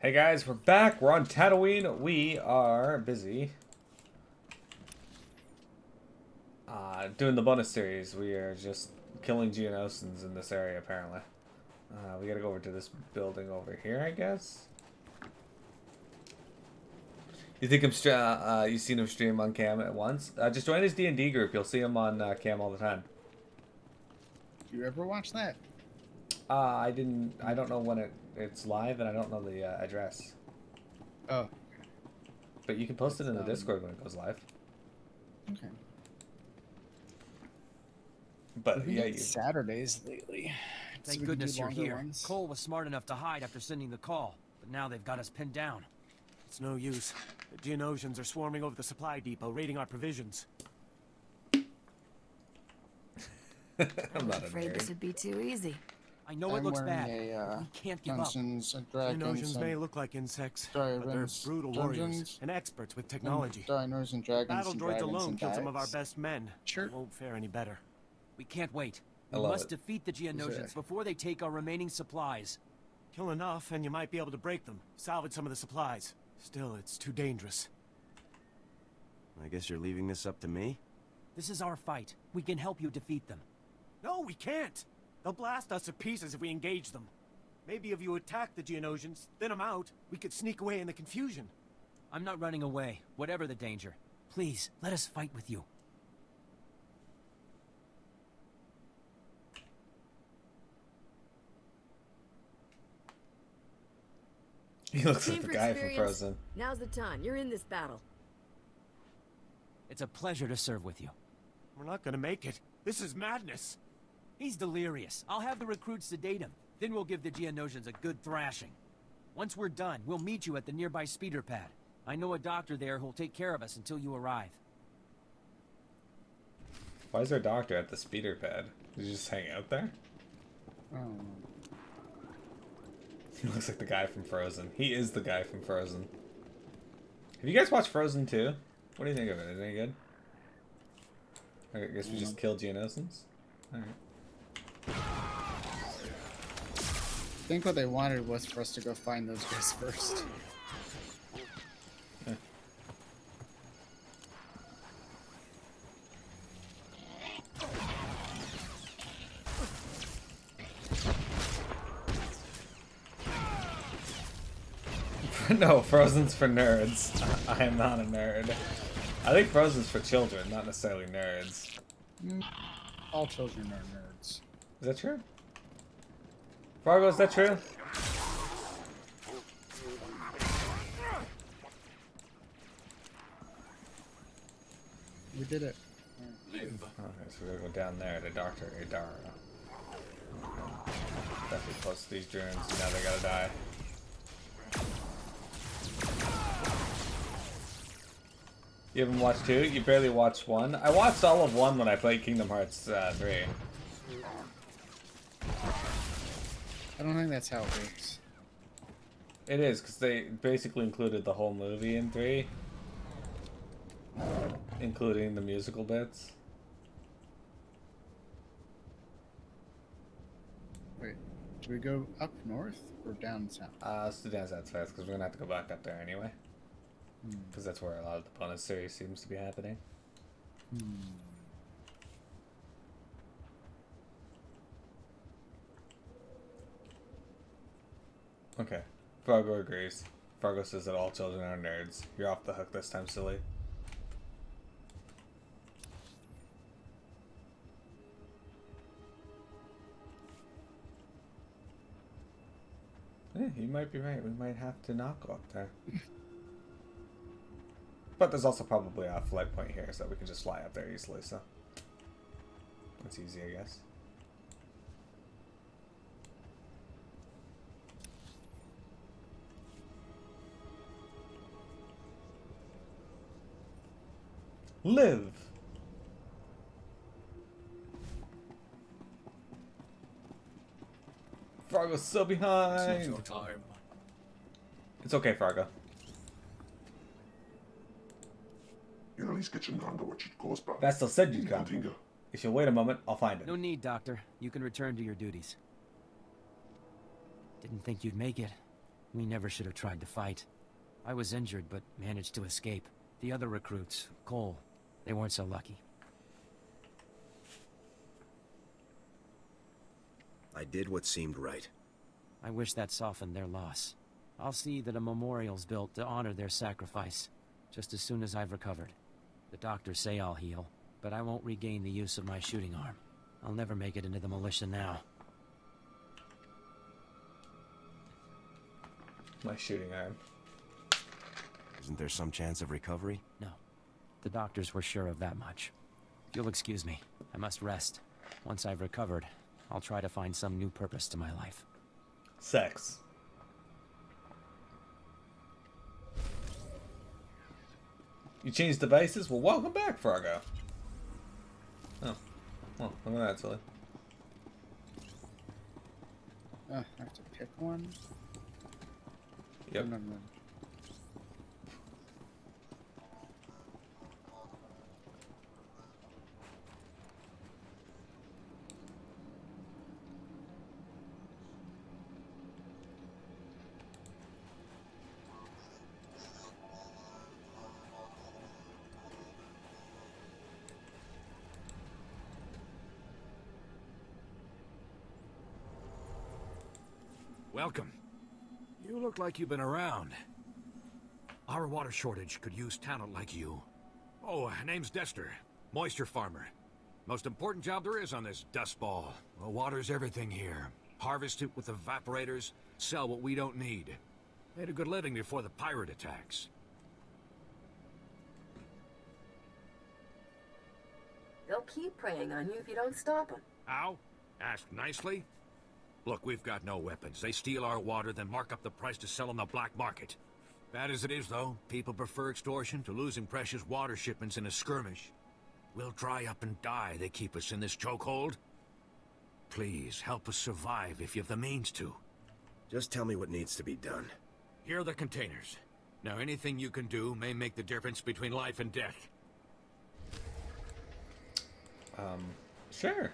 Hey guys, we're back. We're on Tatooine. We are busy doing the bonus series. We are just killing Geonosians in this area, apparently. We gotta go over to this building over here, I guess. You think you've seen him stream on cam at once? Just join his D&D group. You'll see him on cam all the time. Do you ever watch that? I don't know when it's live, and I don't know the address. Oh. But you can post it in the Discord when it goes live. Okay. But yeah, Saturdays lately. Thank goodness you're here. Cole was smart enough to hide after sending the call, but now they've got us pinned down. It's no use. The Geonosians are swarming over the supply depot, raiding our provisions. I'm not afraid this would be too easy. I know it looks bad. We can't give up. Geonosians may look like insects, but they're brutal warriors and experts with technology. Diners and dragons. Battle droids alone killed some of our dives. best men. Sure. It won't fare any better. We can't wait. I We love must it. defeat the Geonosians before they take our remaining supplies. Kill enough, and you might be able to break them, salvage some of the supplies. Still, it's too dangerous. I guess you're leaving this up to me? This is our fight. We can help you defeat them. No, we can't! They'll blast us to pieces if we engage them. Maybe if you attack the Geonosians, thin them out, we could sneak away in the confusion. I'm not running away, whatever the danger. Please, let us fight with you. He looks Team like the for guy from experience. Frozen. Now's the time. You're in this battle. It's a pleasure to serve with you. We're not gonna make it. This is madness. He's delirious. I'll have the recruits sedate him. Then we'll give the Geonosians a good thrashing. Once we're done, we'll meet you at the nearby speeder pad. I know a doctor there who'll take care of us until you arrive. Why is there a doctor at the speeder pad? Did he just hang out there? Oh. He looks like the guy from Frozen. He is the guy from Frozen. Have you guys watched Frozen 2? What do you think of it? Is it any good? I guess we just killed Geonosians? Alright. I think what they wanted was for us to go find those guys first. No, Frozen's for nerds. I am not a nerd. I think Frozen's for children, not necessarily nerds. All children are nerds. Is that true? Fargo, is that true? We did it. Okay, so we're gonna go down there to Dr. Adara. Definitely close to these drones, now they gotta die. You haven't watched 2? You barely watched 1? I watched all of 1 when I played Kingdom Hearts 3. I don't think that's how it works. It is, because they basically included the whole movie in 3. Including the musical bits. Wait, do we go up north or down south? Let's do down south first, because we're gonna have to go back up there anyway. Because that's where a lot of the bonus series seems to be happening. Okay. Fargo agrees. Fargo says that all children are nerds. You're off the hook this time, silly. Yeah, you might be right. We might have to not go up there. But there's also probably a flight point here, so we can just fly up there easily, so that's easy, I guess. Live! Fargo's so behind! It's your time. It's okay, Fargo. Vestal said you'd come. If you'll wait a moment, I'll find him. No need, Doctor. You can return to your duties. Didn't think you'd make it. We never should have tried to fight. I was injured, but managed to escape. The other recruits, Cole, they weren't so lucky. I did what seemed right. I wish that softened their loss. I'll see that a memorial's built to honor their sacrifice, just as soon as I've recovered. The doctors say I'll heal, but I won't regain the use of my shooting arm. I'll never make it into the militia now. My shooting arm. Isn't there some chance of recovery? No. The doctors were sure of that much. If you'll excuse me, I must rest. Once I've recovered, I'll try to find some new purpose to my life. Sex. You changed devices? Well, welcome back, Fargo. Oh. Well, look at that, silly. I have to pick one? Yep. No. Welcome. You look like you've been around. Our water shortage could use talent like you. Oh, name's Dester, moisture farmer. Most important job there is on this dust ball. Well, water's everything here. Harvest it with evaporators, sell what we don't need. Made a good living before the pirate attacks. They'll keep preying on you if you don't stop them. How? Ask nicely? Look, we've got no weapons. They steal our water, then mark up the price to sell on the black market. Bad as it is, though, people prefer extortion to losing precious water shipments in a skirmish. We'll dry up and die, they keep us in this chokehold. Please, help us survive if you have the means to. Just tell me what needs to be done. Here are the containers. Now, anything you can do may make the difference between life and death. Sure.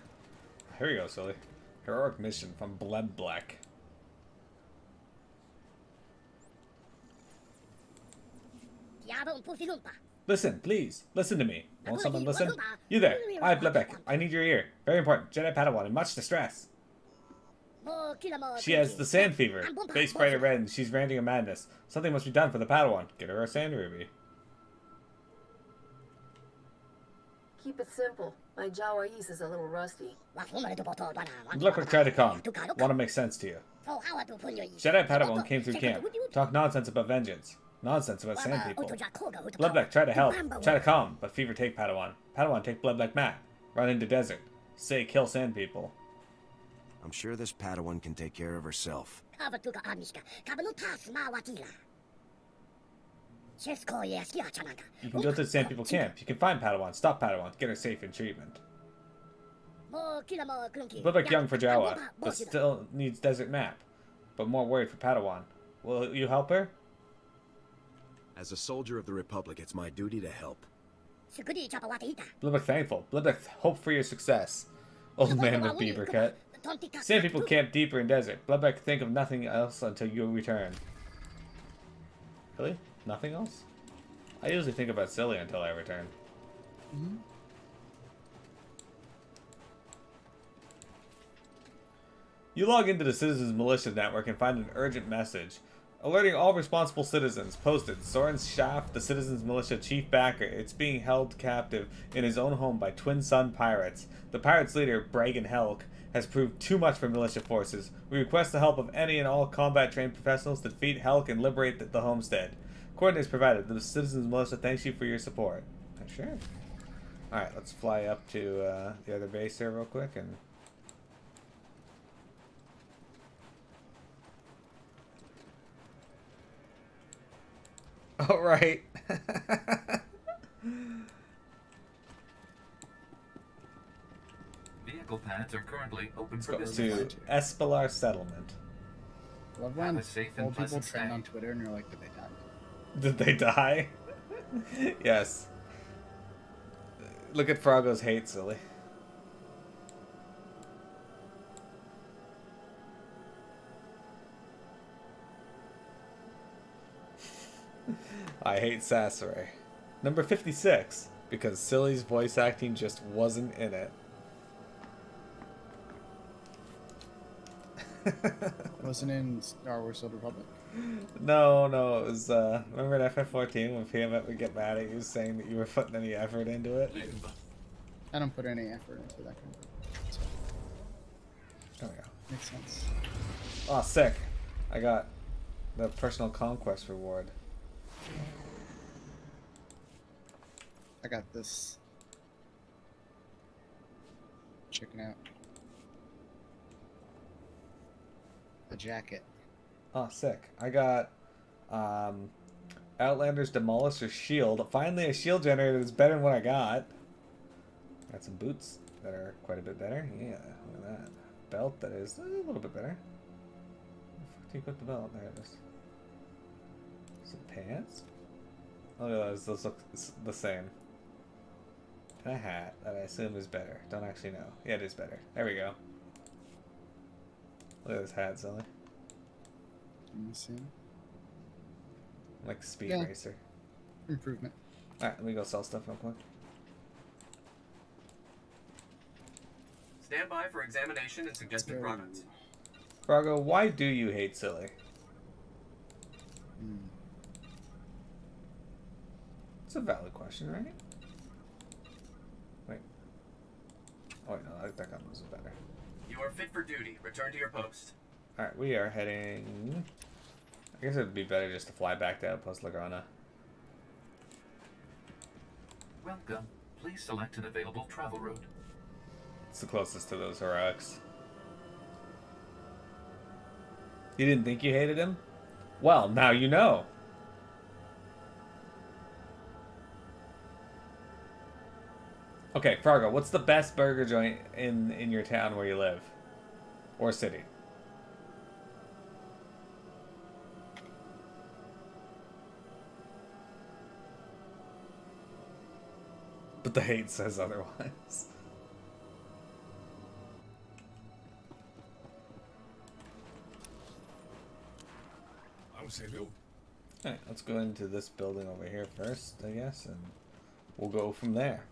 Here you go, silly. Heroic mission from Bleb Black. Listen, please. Listen to me. Won't someone listen? You there. I, Blebek. I need your ear. Very important. Jedi Padawan in much distress. She has the sand fever. Face bright red and she's ranting a madness. Something must be done for the Padawan. Get her a sand ruby. Keep it simple. My Jawais is a little rusty. Look what tried to come. Want to make sense to you. Jedi Padawan came through camp. Talk nonsense about vengeance. Nonsense about sand people. Bloodblack try to help. Try to calm, but fever take Padawan. Padawan take Bloodblack map. Run into desert. Say kill sand people. I'm sure this Padawan can take care of herself. You can go to the sand people camp. You can find Padawan, stop Padawan, get her safe in treatment. Bloodblack young for Jawa, but still needs desert map. But more worried for Padawan. Will you help her? As a soldier of the Republic, it's my duty to help. Bloodblack thankful. Bloodblack hope for your success. Old man with beaver cut. Sand people camp deeper in desert. Bloodblack think of nothing else until you return. Really? Nothing else? I usually think about Silly until I return. You log into the Citizens Militia Network and find an urgent message. Alerting all responsible citizens. Posted. Soren Schaff, the Citizens Militia chief backer. It's being held captive in his own home by Twin Sun pirates. The pirates' leader, Bragan Helk, has proved too much for militia forces. We request the help of any and all combat-trained professionals to defeat Helk and liberate the homestead. Coordinates provided. The Citizens Militia thanks you for your support. Sure. Alright, let's fly up to the other base here real quick and... All right. Vehicle paths are currently open Let's for go business. to Espelar Settlement. Love Have when a safe and old people pleasant trend stay. on Twitter and you're like, did they die? Did they die? Yes. Look at Froggo's hate, silly. I hate Sasori. Number 56, because Silly's voice acting just wasn't in it. Wasn't in Star Wars Old Republic. No, it was, remember in FF14 when Piamet would get mad at you saying that you were putting any effort into it? I don't put any effort into that kind of stuff. So, There we go. makes sense. Oh, sick. I got the personal conquest reward. I got this. Checking out the jacket. Oh, sick. I got Outlander's Demolisher Shield. Finally, a shield generator that's better than what I got. Got some boots that are quite a bit better. Yeah, look at that. Belt that is a little bit better. Where the fuck do you put the belt? There it is. Some pants? Look at those look the same. And a hat that I assume is better. Don't actually know. Yeah, it is better. There we go. Look at this hat, Silly. Let me see. Like Speed Yeah. Racer. Improvement. Alright, let me go sell stuff real quick. Stand by for examination and suggested products. Brago, why do you hate Silly? It's a valid question, right? Wait. Oh wait, no, that gun was better. You are fit for duty. Return to your post. Alright, we are heading... I guess it would be better just to fly back to Outpost Lagana. Welcome. Please select an available travel route. It's the closest to those heroics. You didn't think you hated him? Well, now you know. Okay, Fargo, what's the best burger joint in your town where you live? Or city? But the hate says otherwise. Alright, let's go into this building over here first, I guess, and we'll go from there.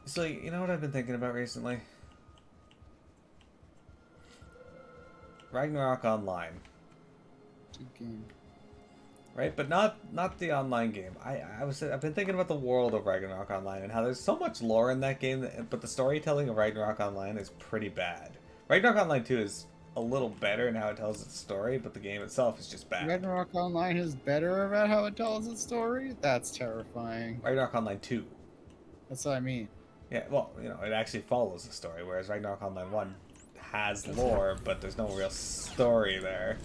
So, you know what I've been thinking about recently? Ragnarok Online. Good game. Right, but not the online game. I've been thinking about the world of Ragnarok Online and how there's so much lore in that game, but the storytelling of Ragnarok Online is pretty bad. Ragnarok Online 2 is a little better in how it tells its story, but the game itself is just bad. Ragnarok Online is better about how it tells its story? That's terrifying. Ragnarok Online 2. That's what I mean. Yeah, well, you know, it actually follows the story, whereas Ragnarok Online 1 has lore, but there's no real story there.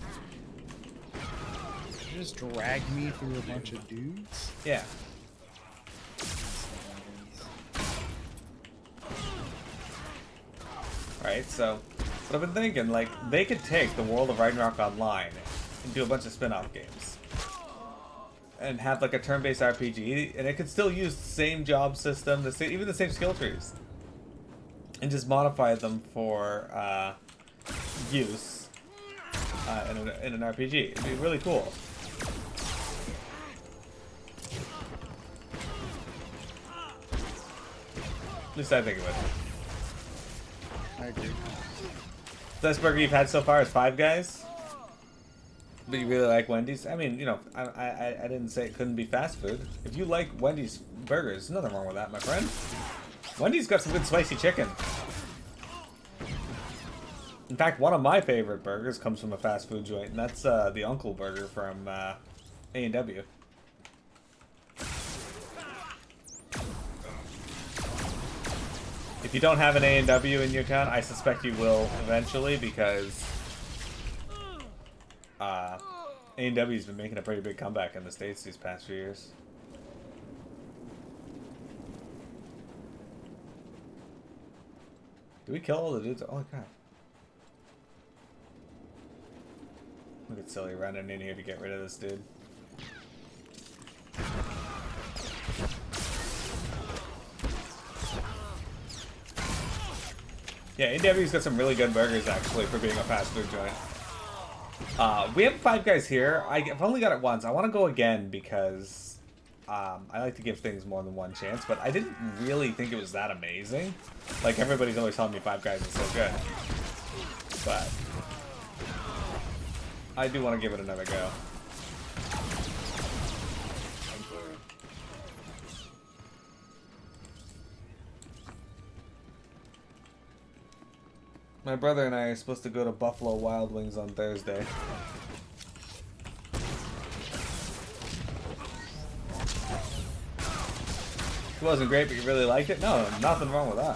You just drag me through a bunch of dudes? Yeah. Right, so what I've been thinking, like, they could take the world of Ragnarok Online and do a bunch of spin-off games. And have, like, a turn-based RPG, and it could still use the same job system, even the same skill trees. And just modify them for use in an RPG. It'd be really cool. At least I think it would. I agree. Best burger you've had so far is Five Guys? But you really like Wendy's? I mean, you know, I didn't say it couldn't be fast food. If you like Wendy's burgers, there's nothing wrong with that, my friend. Wendy's got some good spicy chicken. In fact, one of my favorite burgers comes from a fast food joint, and that's the Uncle Burger from A&W. If you don't have an A&W in your town, I suspect you will eventually, because A&W's been making a pretty big comeback in the States these past few years. Did we kill all the dudes? Oh my god. Look at Silly running in here to get rid of this dude. Yeah, AW's got some really good burgers, actually, for being a fast food joint. We have Five Guys here. I've only got it once. I want to go again because I like to give things more than one chance, but I didn't really think it was that amazing. Like, everybody's always telling me Five Guys is so good. But I do want to give it another go. My brother and I are supposed to go to Buffalo Wild Wings on Thursday. It wasn't great, but you really liked it? No, nothing wrong with that.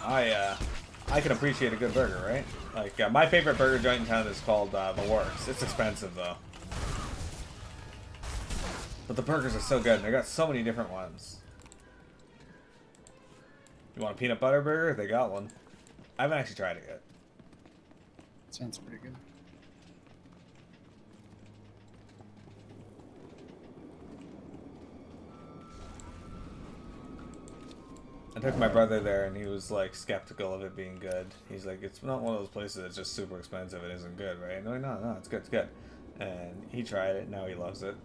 I can appreciate a good burger, right? Like, my favorite burger joint in town is called The Works. It's expensive, though. But the burgers are so good, and they got so many different ones. You want a peanut butter burger? They got one. I haven't actually tried it yet. Sounds pretty good. I took my brother there, and he was, like, skeptical of it being good. He's like, it's not one of those places that's just super expensive. It isn't good, right? And I'm like, no, it's good, it's good. And he tried it, now he loves it.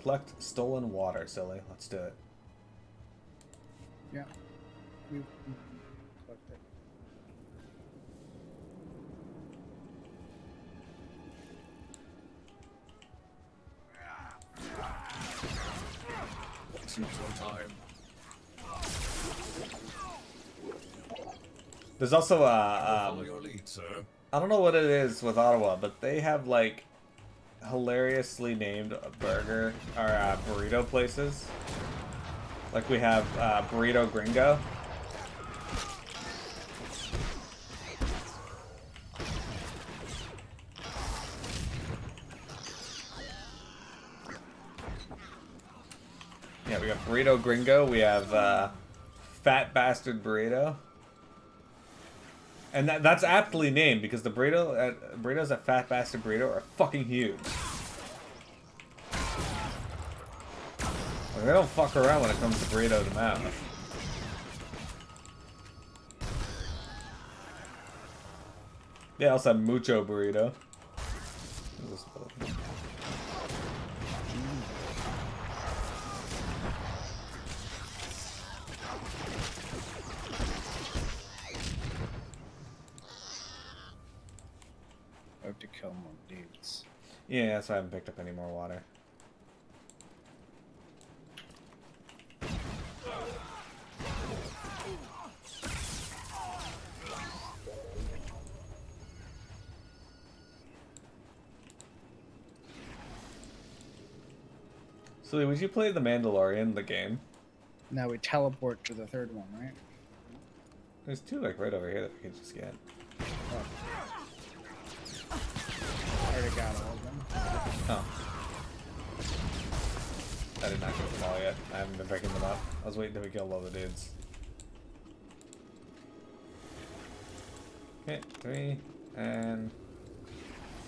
Collect stolen water, silly. Let's do it. Yeah. You collect it. There's also Follow your lead, sir. I don't know what it is with Ottawa, but they have like hilariously named burger or burrito places. Like we have Burrito Gringo. Yeah, we got Burrito Gringo. We have Fat Bastard Burrito. And that's aptly named because the burritos at Fat Bastard Burrito are fucking huge. Like, they don't fuck around when it comes to burrito to mouth. They also have Mucho Burrito. I have to kill more dudes. Yeah, so I haven't picked up any more water. So, would you play The Mandalorian, the game? Now we teleport to the third one, right? There's two, like, right over here that we can just get. Oh. I already got all of them. Oh. I did not get them all yet. I haven't been picking them up. I was waiting till we killed all the dudes. Okay, 3 and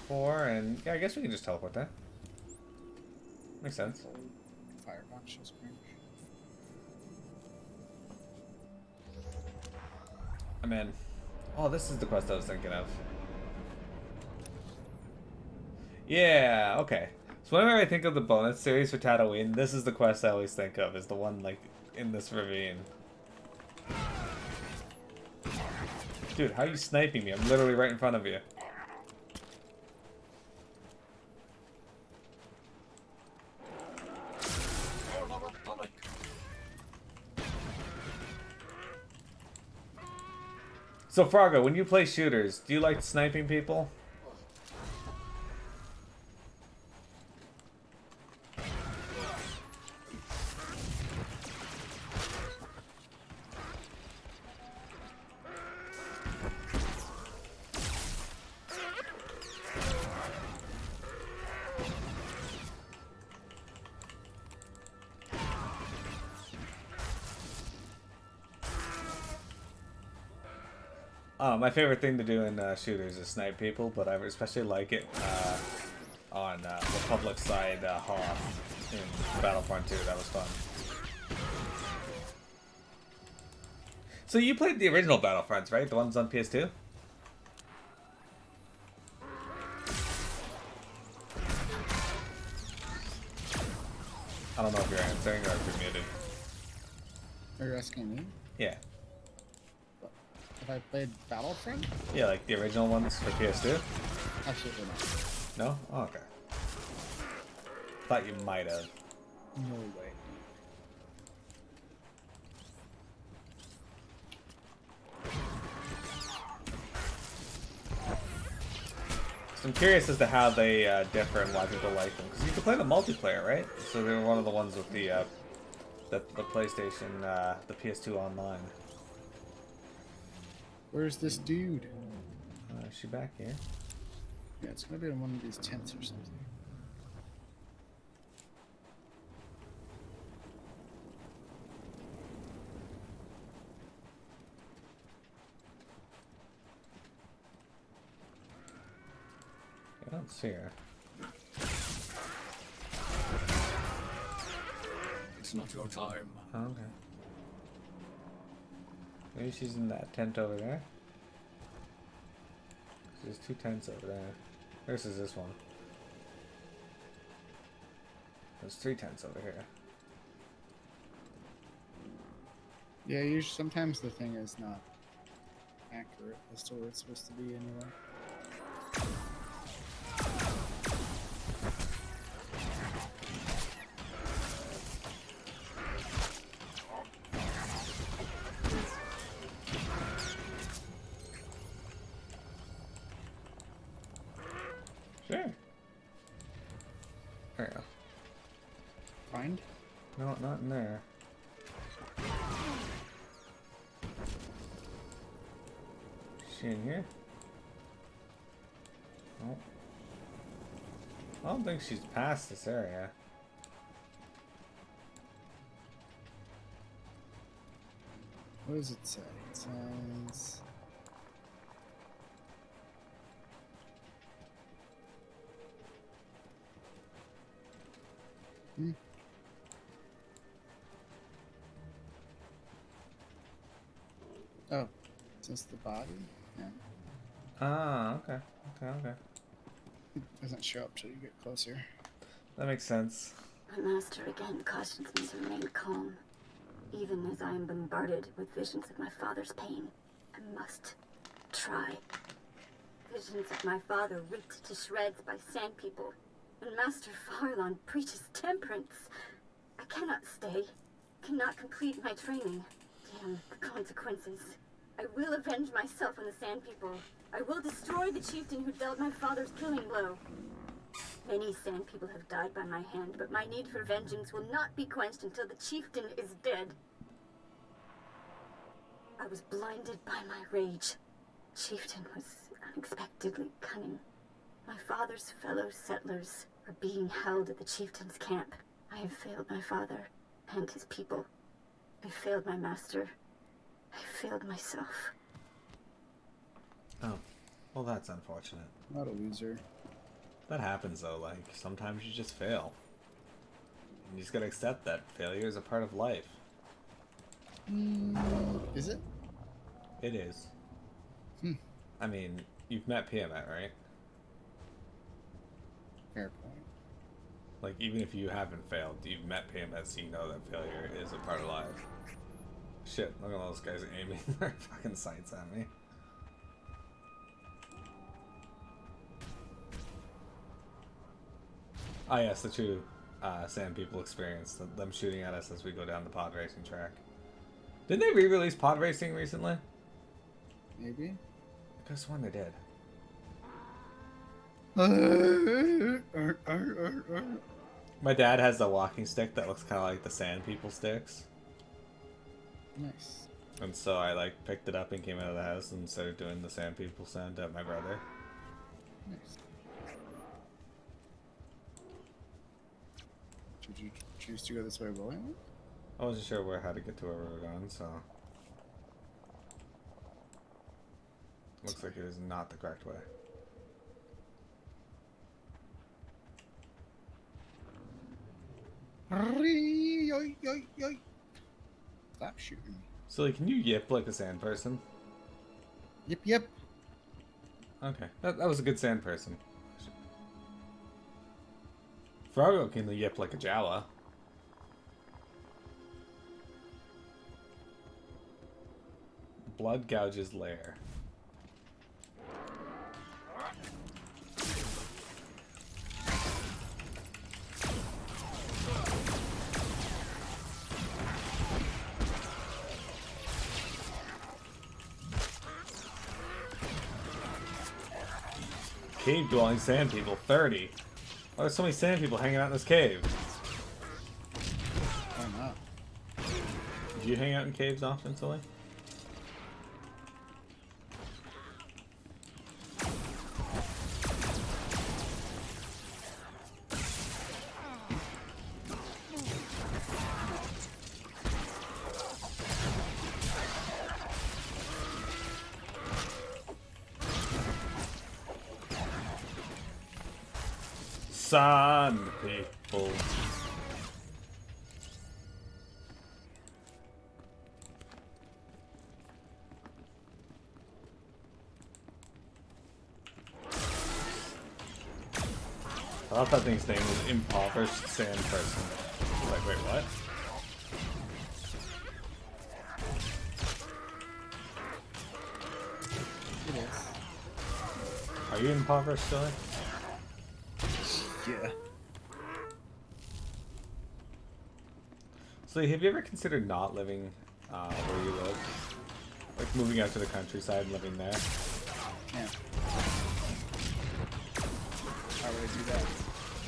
4, and yeah, I guess we can just teleport there. Makes sense. Firebox is great. I'm in. Oh, this is the quest I was thinking of. Yeah, okay. So whenever I think of the bonus series for Tatooine, this is the quest I always think of, is the one, like, in this ravine. Dude, how are you sniping me? I'm literally right in front of you. So, Frago, when you play shooters, do you like sniping people? My favorite thing to do in shooters is snipe people, but I especially like it on Republic side Hoth in Battlefront 2. That was fun. So you played the original Battlefronts, right? The ones on PS2? I don't know if you're answering or if you're muted. Are you asking me? Yeah. If I played Battlefront? Yeah, like the original ones for PS2? Absolutely not. No? Oh, okay. Thought you might have. No way. So I'm curious as to how they differ and why people like them. Because you can play the multiplayer, right? So they were one of the ones with the PlayStation, the PS2 online. Where's this dude? Is she back here? Yeah, it's gonna be in one of these tents or something. I don't see her. It's not your time. Oh, okay. Maybe she's in that tent over there. There's two tents over there. Versus this one. There's three tents over here. Yeah, usually sometimes the thing is not accurate as to where it's supposed to be anyway. Sure. There you go. Find? No, not in there. Is she in here? Oh. I don't think she's past this area. What does it say? It says... Oh, since the body? Yeah. Ah, okay. Okay. It doesn't show up till you get closer. That makes sense. My master again cautions me to remain calm. Even as I am bombarded with visions of my father's pain, I must try. Visions of my father ripped to shreds by sand people, and Master Farlon preaches temperance. I cannot stay, cannot complete my training. Damn the consequences. I will avenge myself on the sand people. I will destroy the chieftain who dealt my father's killing blow. Many sand people have died by my hand, but my need for vengeance will not be quenched until the chieftain is dead. I was blinded by my rage. Chieftain was unexpectedly cunning. My father's fellow settlers are being held at the chieftain's camp. I have failed my father and his people. I failed my master. I failed myself. Oh. Well, that's unfortunate. Not a loser. That happens though, like, sometimes you just fail. You just gotta accept that failure is a part of life. Is it? It is. I mean, you've met Piamet, right? Fair point. Like, even if you haven't failed, you've met Piamet, so you know that failure is a part of life. Shit, look at all those guys aiming their fucking sights at me. Ah, yes, the true Sand People experience. Them shooting at us as we go down the pod racing track. Didn't they re-release pod racing recently? Maybe? I could have sworn they did. My dad has a walking stick that looks kind of like the Sand People sticks. Nice. And so I like picked it up and came out of the house and started doing the Sand People sound at my brother. Nice. Did you choose to go this way willingly? I wasn't sure how to get to where we were going, so... Looks like it is not the correct way. Stop shooting me. So, like, can you yip like a sand person? Yep, yep. Okay, that was a good sand person. Frogo can yip like a Jawa. Blood gouges lair. Cave dwelling sand people, 30. Why are so many sand people hanging out in this cave? Why not? Do you hang out in caves often, Sully? Sand people. I thought that thing's name was Impoverished Sand Person. I was like, wait, what? It is. Are you impoverished, Sully? Yeah. So, have you ever considered not living where you live? Like moving out to the countryside and living there? Yeah. How would I do that?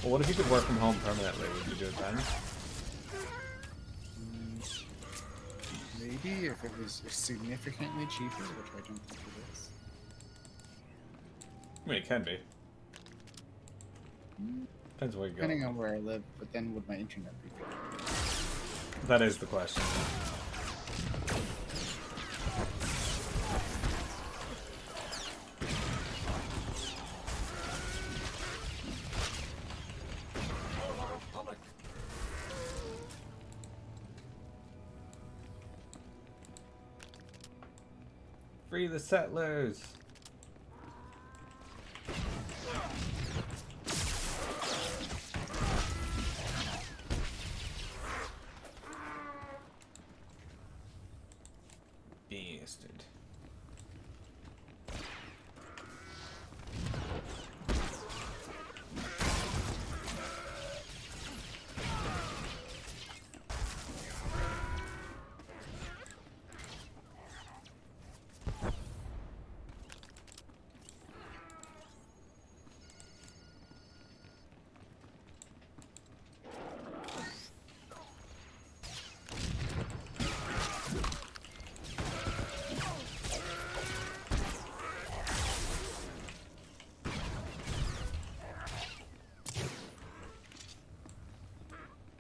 Well, what if you could work from home permanently? Would you do it then? Maybe if it was significantly cheaper, which I don't think it is. I mean, it can be. Depends where you go. Depending on where I live, but then would my internet be good? That is the question. Free the settlers! Bastard.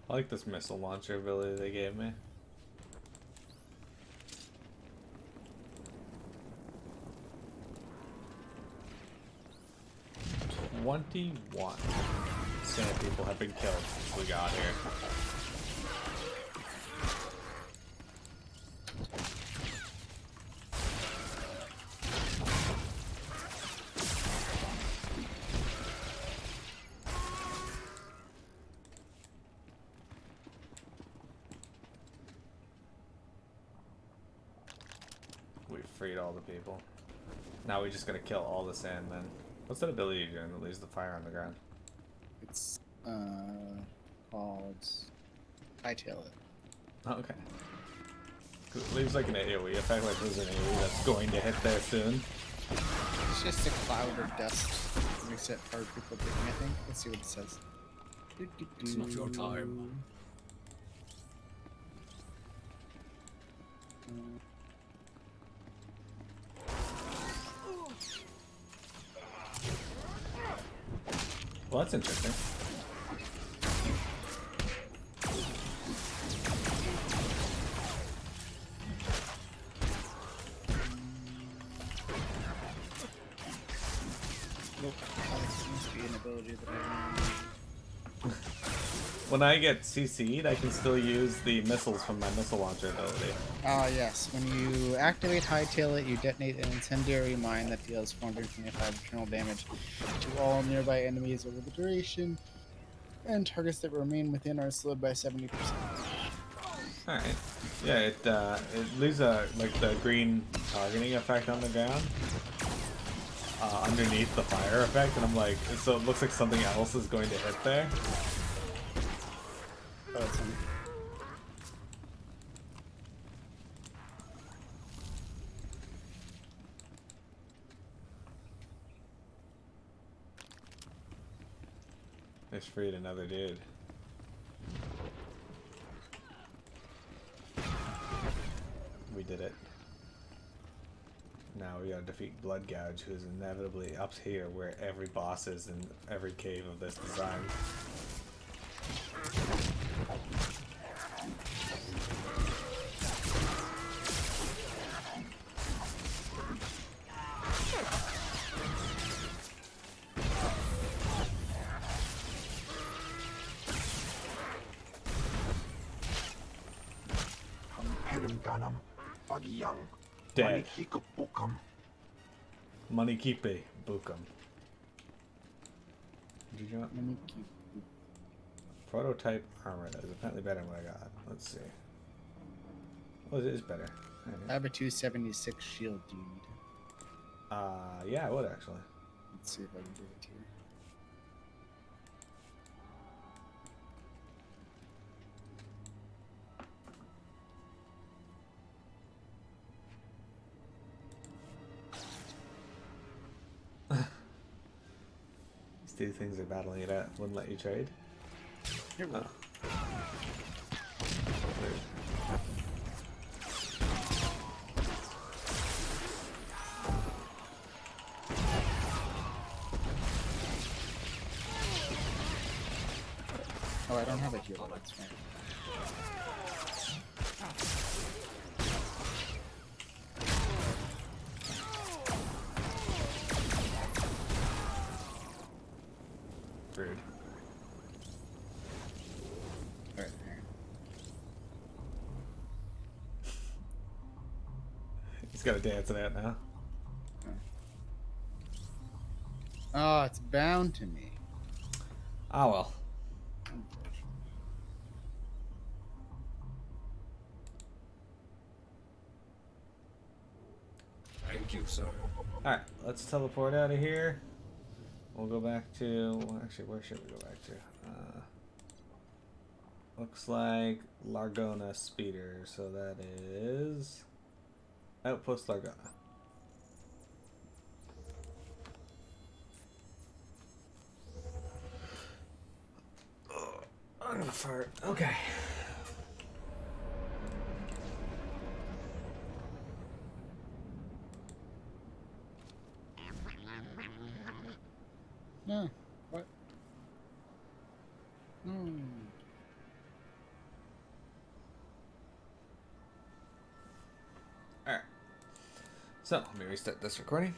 I like this missile launcher ability they gave me. "21 sand people have been killed since we got here." We freed all the people. Now we just gotta kill all the sandmen. What's that ability you're doing that leaves the fire on the ground? It's called Hightail It. Oh, okay. 'Cause it leaves like an AoE effect, like there's an AoE that's going to hit there soon. It's just a cloud of dust. Makes it hard for people breathing, I think. Let's see what it says. It's not your time. Well, that's interesting. Nope. That seems to be an ability that I know. when I get CC'd, I can still use the missiles from my missile launcher ability. Ah, yes. When you activate Hightail it, you detonate an incendiary mine that deals 425 internal damage to all nearby enemies over the duration, and targets that remain within are slowed by 70%. All right. Yeah, it leaves a like the green targeting effect on the ground underneath the fire effect, and I'm like, so it looks like something else is going to hit there. Oh, it's on. It's freed another dude. We did it. Now we gotta defeat Blood Gouge, who's inevitably up here where every boss is in every cave of this design. Dead. Money Kipe Bukum. Did you want prototype armor? That is apparently better than what I got. Let's see. Oh, it is better. I have a 276 shield. Do you need it? Yeah, I would actually. Let's see if I can give it to you. These two things are battling it out. Wouldn't let you trade. Here we go. Oh, I don't have a heal. That's fine. Rude. Alright, there. He's got a dancing out now. Oh, it's bound to me. Ah well. Thank you, sir. Alright, let's teleport out of here. We'll go back to... Well, actually, where should we go back to? Looks like Largona Speeder, so that is... Outpost Largona. Oh, I'm gonna fart. Okay. No. What? No. Alright. So, let me restart this recording.